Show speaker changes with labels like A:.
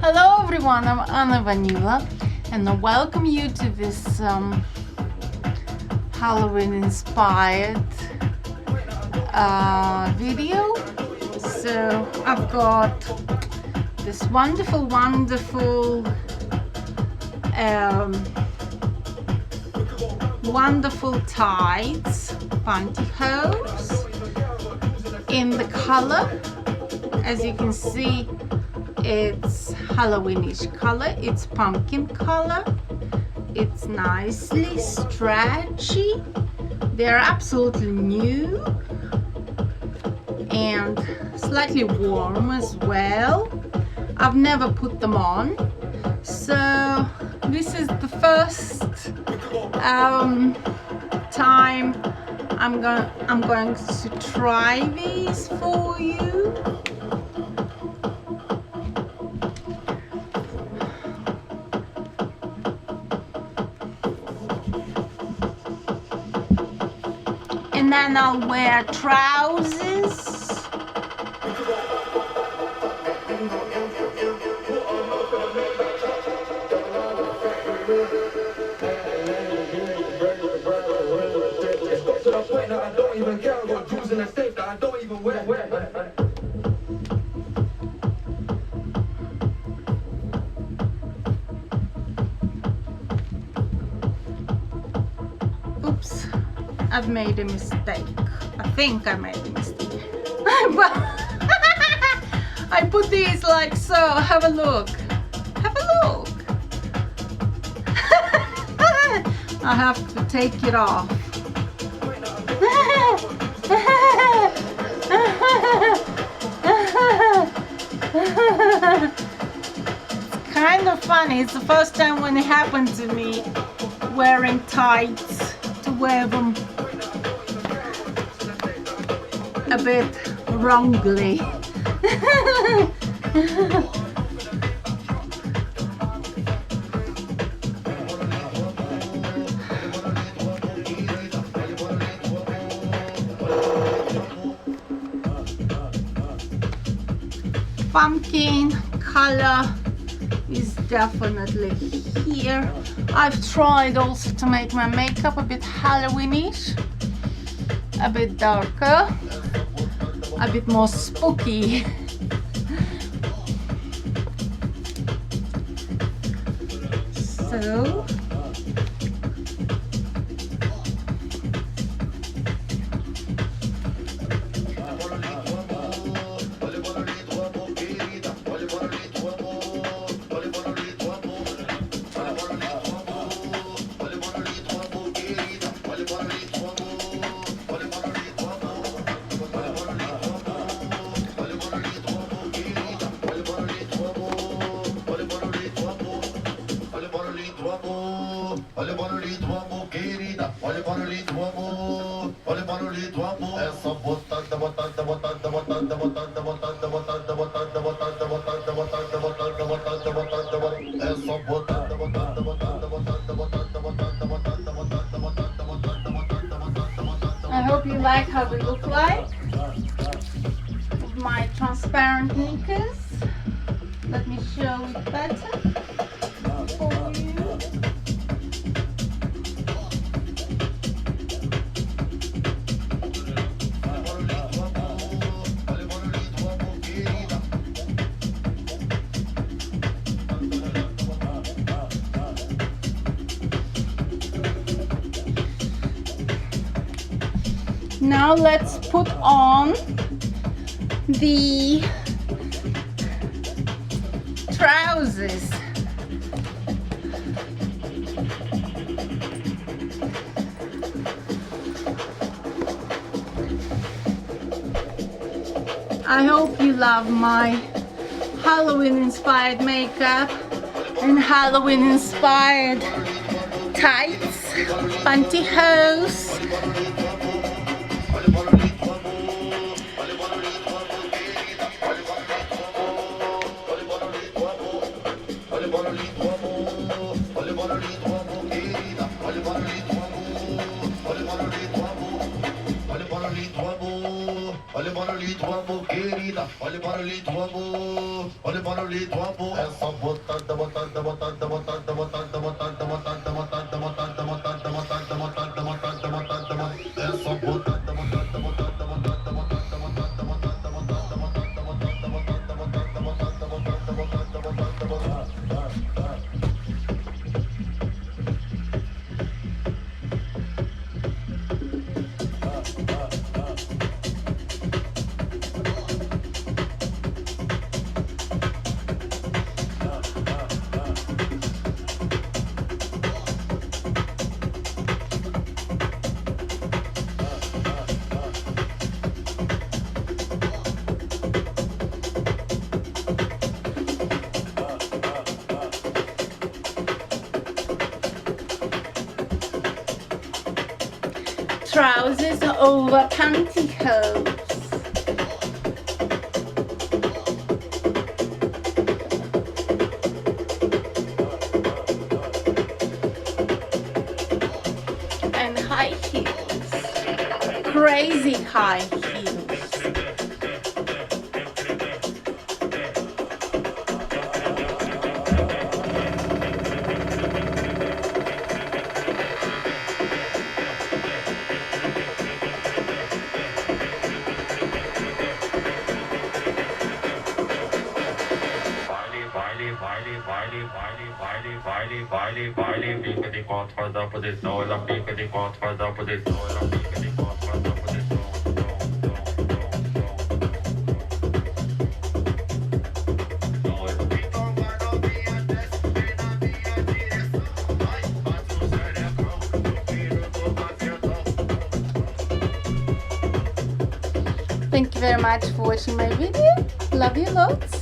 A: Hello everyone, I'm Anna Vanila and I welcome you to this Halloween inspired video. So I've got this wonderful tights, pantyhose in the color, as you can see, it's Halloweenish color, it's pumpkin color, it's nicely stretchy, they're absolutely new and slightly warm as well. I've never put them on, so this is the first time I'm going to try these for you. And then I'll wear trousers.
B: I don't even care, I got jewels in the safe that I don't even wear.
A: Oops, I've made a mistake. I think I made a mistake. I put these like so. Have a look. Have a look. I have to take it off. It's kind of funny. It's the first time when it happened to me, wearing tights, to wear them a bit wrongly. Pumpkin color is definitely here. I've tried also to make my makeup a bit Halloweenish, a bit darker, a bit more spooky. So I hope you like how they look like with my transparent knickers. Let me show it better for you. Now let's put on the trousers. I hope you love my Halloween inspired makeup and Halloween inspired tights, pantyhose.
B: Olha para ali, tua amor querida. Olha para ali, tua amor.
C: On est pas dans les trois pots. Elles sont botantes, de botantes, de botantes, de botantes, de botantes, de botantes, de botantes, de botantes, de botantes, de botantes, de botantes, de botantes, de botantes, de botantes, de botantes. Elles sont botantes, de botantes, de botantes, de botantes, de botantes, de botantes, de botantes, de botantes, de botantes, de botantes, de botantes, de botantes, de botantes, de botantes, de botantes, de botantes, de botantes.
A: Trousers over pantyhose. And high heels. Crazy high heels. Thank you very much for watching my video. Love you lots.